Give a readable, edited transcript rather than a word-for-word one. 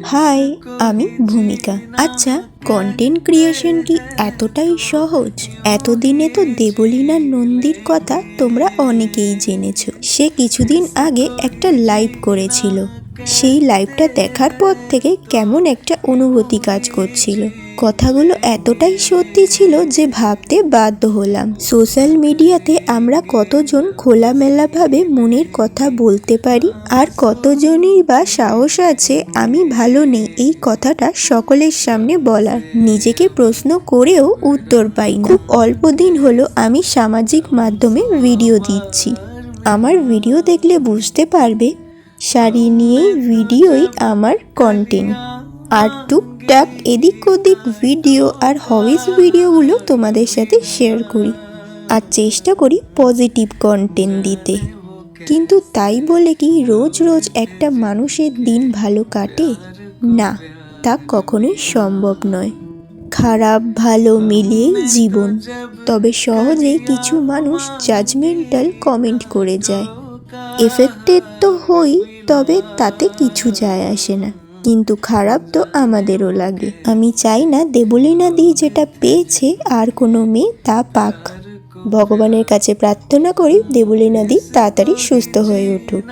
High, আমি ভূমিকা। আচ্ছা, কন্টেন্ট ক্রিয়েশন কি এতটাই সহজ? এতদিনে তো দেবলীনা নন্দীর কথা তোমরা অনেকেই জেনেছো। সে কিছুদিন আগে একটা লাইভ করেছিল। সেই লাইভটা দেখার পর থেকে কেমন একটা অনুভূতি কাজ করছিল। কথাগুলো এতটাই সত্যি ছিল যে ভাবতে বাধ্য হলাম, সোশ্যাল মিডিয়াতে আমরা কতজন খোলামেলাভাবে মনের কথা বলতে পারি, আর কতজনই বা সাহস আছে আমি ভালো নেই এই কথাটা সকলের সামনে বলার। নিজেকে প্রশ্ন করেও উত্তর পাই না। খুব অল্প দিন হলো আমি সামাজিক মাধ্যমে ভিডিও দিচ্ছি। আমার ভিডিও দেখলে বুঝতে পারবে শাড়ি নিয়েই ভিডিওই আমার কন্টেন্ট। আর টুকটাক এদিক ওদিক ভিডিও আর হবিস ভিডিওগুলো তোমাদের সাথে শেয়ার করি, আর চেষ্টা করি পজিটিভ কন্টেন্ট দিতে। কিন্তু তাই বলে কি রোজ রোজ একটা মানুষের দিন ভালো কাটে? না, তা কখনোই সম্ভব নয়। খারাপ ভালো মিলিয়েই জীবন। তবে সহজেই কিছু মানুষ জাজমেন্টাল কমেন্ট করে যায়। এফেক্টেড তো হই, তবে তাতে কিছু যায় আসে না। কিন্তু খারাপ তো আমাদেরও লাগে। আমি চাই না দেবলীনা দি যেটা পেয়েছে আর কোনো মেয়ে তা পাক। ভগবানের কাছে প্রার্থনা করি দেবলীনা দি তাড়াতাড়ি সুস্থ হয়ে উঠুক।